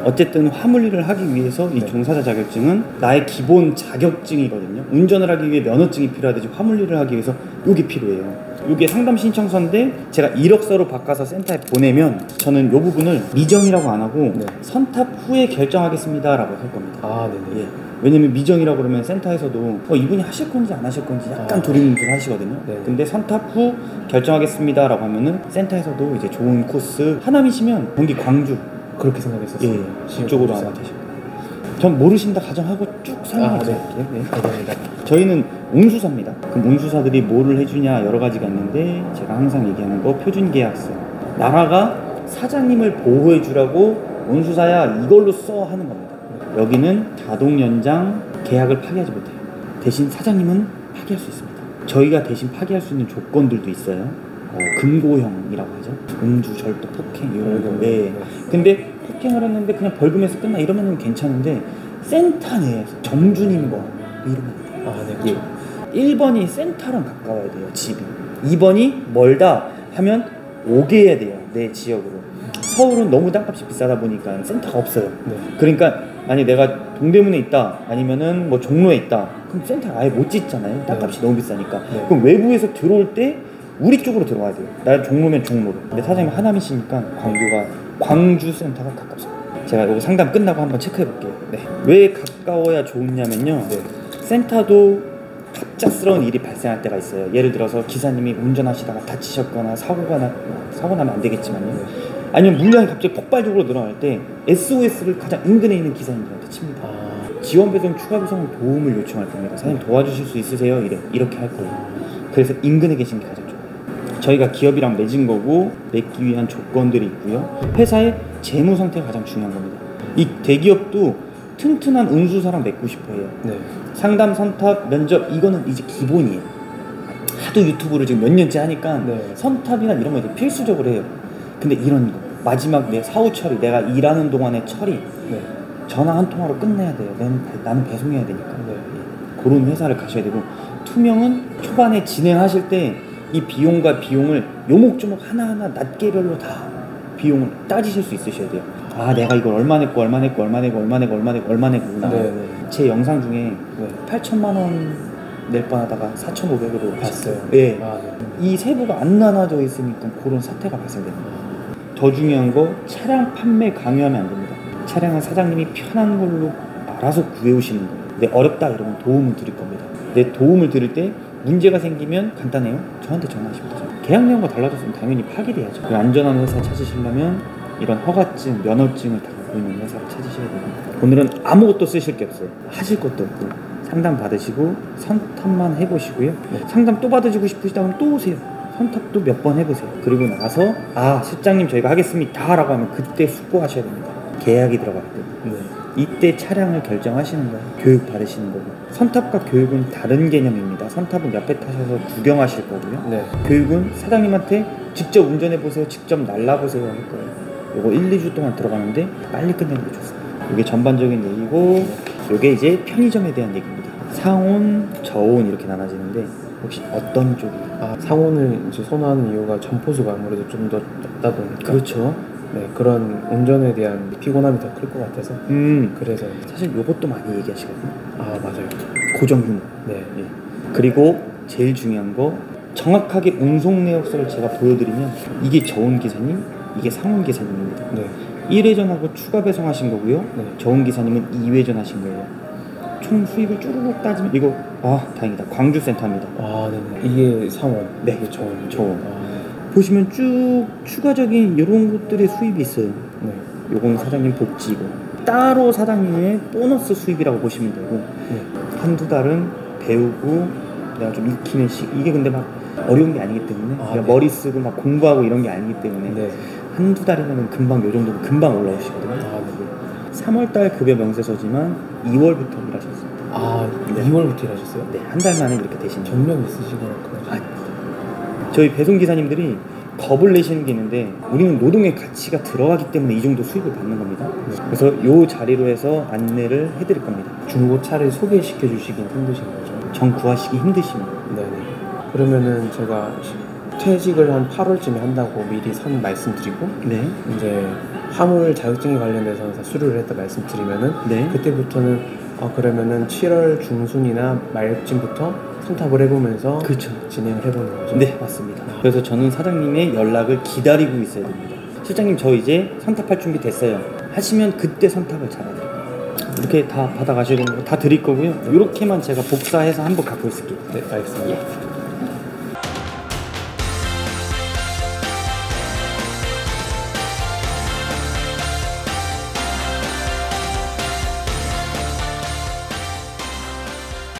어쨌든 화물 일을 하기 위해서 이 종사자 자격증은 나의 기본 자격증이거든요. 운전을 하기 위해 면허증이 필요하듯이 화물 일을 하기 위해서 이게 필요해요. 이게 상담 신청서인데 제가 이력서로 바꿔서 센터에 보내면 저는 이 부분을 미정이라고 안 하고 선탑 후에 결정하겠습니다 라고 할 겁니다. 아, 네네. 예. 왜냐면 미정이라고 그러면 센터에서도 이분이 하실 건지 안 하실 건지 약간 두리뭉술 하시거든요. 네네. 근데 선탑 후 결정하겠습니다 라고 하면은 센터에서도 이제 좋은 코스, 하남이시면 경기 광주 그렇게 생각했었어요. 예, 그쪽으로 아마 되실 거예요. 전 모르신다 가정하고 쭉 설명을 드릴게요. 네. 감사합니다. 저희는 운수사입니다. 그럼 운수사들이 뭐를 해주냐 여러 가지가 있는데 제가 항상 얘기하는 거 표준계약서. 나라가 사장님을 보호해 주라고 운수사야 이걸로 써 하는 겁니다. 여기는 자동 연장 계약을 파기하지 못해요. 대신 사장님은 파기할 수 있습니다. 저희가 대신 파기할 수 있는 조건들도 있어요. 금고형이라고 하죠. 음주, 절도, 폭행 이런 거. 네. 근데 폭행을 했는데 그냥 벌금에서 끝나 이러면 괜찮은데 센터 내에서 정주님과 이러면 안 돼요. 아, 네. 그렇죠. 예. 1번이 센터랑 가까워야 돼요. 집이. 2번이 멀다 하면 오게 해야 돼요. 내 지역으로. 서울은 너무 땅값이 비싸다 보니까 센터가 없어요. 네. 그러니까 만약 내가 동대문에 있다 아니면은 뭐 종로에 있다 그럼 센터를 아예 못 짓잖아요. 땅값이 너무 비싸니까. 그럼 외부에서 들어올 때 우리 쪽으로 들어와야 돼요. 나 종로면 종로로. 근데 사장님 하남이시니까 광주 센터가 가깝습니다. 제가 이거 상담 끝나고 한번 체크해 볼게요. 네. 왜 가까워야 좋냐면요. 센터도 갑작스러운 일이 발생할 때가 있어요. 예를 들어서 기사님이 운전하시다가 다치셨거나 사고 나면 안 되겠지만요. 아니면 물량이 갑자기 폭발적으로 늘어날 때 SOS를 가장 인근에 있는 기사님들한테 칩니다. 지원 배송, 추가 배송은 도움을 요청할 겁니다. 사장님 도와주실 수 있으세요? 이렇게 할 거예요. 그래서 인근에 계신 게 가장 좋아요. 저희가 기업이랑 맺은 거고 맺기 위한 조건들이 있고요. 회사의 재무 상태가 가장 중요한 겁니다. 이 대기업도 튼튼한 운수사랑 맺고 싶어 해요. 상담, 선탑, 면접 이거는 이제 기본이에요. 하도 유튜브를 지금 몇 년째 하니까 선탑이나 이런 거 이제 필수적으로 해요. 근데 이런 거 마지막 내 사후 처리, 내가 일하는 동안의 처리 전화 한 통화로 끝내야 돼요. 나는 배송해야 되니까. 그런 회사를 가셔야 되고 투명은 초반에 진행하실 때 이 비용과 비용을 요목조목 하나하나 낱개별로 다 비용을 따지실 수 있으셔야 돼요. 아 내가 이걸 얼마 냈고 얼마 냈고 얼마 내고 얼마 내고 얼마 내고 얼마 내고구나. 제 영상 중에 8천만 원 낼 뻔하다가 4,500으로 봤어요. 네. 이 세부가 안 나눠져 있으니까 그런 사태가 발생됩니다. 더 중요한 거 차량 판매 강요하면 안 됩니다. 차량은 사장님이 편한 걸로 알아서 구해오시는 거예요. 근데 어렵다 이러면 도움을 드릴 겁니다. 내 도움을 드릴 때 문제가 생기면 간단해요. 저한테 전화하시면 되죠. 계약 내용과 달라졌으면 당연히 파기돼야죠. 안전한 회사 찾으시려면 이런 허가증, 면허증을 다 갖고 있는 회사를 찾으셔야 됩니다. 오늘은 아무것도 쓰실 게 없어요. 하실 것도 없고 상담 받으시고 선탑만 해보시고요. 상담 또 받으시고 싶으시다면 또 오세요. 선탑도 몇 번 해보세요. 그리고 나서 실장님 저희가 하겠습니다 라고 하면 그때 숙고하셔야 됩니다. 계약이 들어갈 때. 이때 차량을 결정하시는 거예요. 교육 받으시는 거고. 선탑과 교육은 다른 개념입니다. 선탑은 옆에 타셔서 구경하실 거고요. 교육은 사장님한테 직접 운전해보세요, 직접 날라보세요 할 거예요. 요거 1, 2주 동안 들어가는데 빨리 끝내는 게 좋습니다. 이게 전반적인 얘기고 요게 이제 편의점에 대한 얘기입니다. 상온, 저온 이렇게 나눠지는데 혹시 어떤 쪽이? 상온을 이제 선호하는 이유가 점포수가 아무래도 좀 더 높다 보니까. 그렇죠. 그런 운전에 대한 피곤함이 더 클 것 같아서. 그래서 사실 요것도 많이 얘기하시거든요. 맞아요. 고정 휴무. 그리고 제일 중요한 거 정확하게 운송 내역서를 제가 보여드리면 이게 저온 기사님, 이게 상온 기사님입니다. 1회전하고 추가 배송하신 거고요. 저온 기사님은 2회전 하신 거예요. 총 수입을 쭈르륵 따지면 이거 다행이다. 광주 센터입니다. 이게 상온. 이게 저온. 보시면 쭉 추가적인 이런 것들의 수입이 있어요. 요건 사장님 복지고 따로 사장님의 보너스 수입이라고 보시면 되고 한두 달은 배우고 내가 좀 익히는 이게 근데 막 어려운 게 아니기 때문에 머리 쓰고 막 공부하고 이런 게 아니기 때문에 한두 달이면 금방 요 정도면 금방 올라오시거든요. 3월달 급여 명세서지만 2월부터 일하셨습니다. 2월부터 일하셨어요? 한 달 만에 이렇게 되신 전력 있으시구나. 저희 배송기사님들이 겁을 내시는 게 있는데 우리는 노동의 가치가 들어가기 때문에 이 정도 수익을 받는 겁니다. 그래서 요 자리로 해서 안내를 해드릴 겁니다. 중고차를 소개시켜 주시긴 힘드신 거죠? 정 구하시기 힘드시면. 그러면은 제가 퇴직을 한 8월쯤에 한다고 미리 말씀드리고 이제 화물 자격증에 관련돼서 수료를 했다 말씀드리면은 네. 그때부터는 그러면은 7월 중순이나 말쯤부터 선탑을 해보면서 그렇죠. 진행을 해보는 거죠. 네, 맞습니다. 그래서 저는 사장님의 연락을 기다리고 있어야 됩니다. 실장님, 저 이제 선탑할 준비 됐어요 하시면 그때 선탑을 잡아드릴게요. 이렇게 다 받아가셔야 되는 거 다 드릴 거고요. 이렇게만 제가 복사해서 한번 갖고 있을게요. 네, 알겠습니다.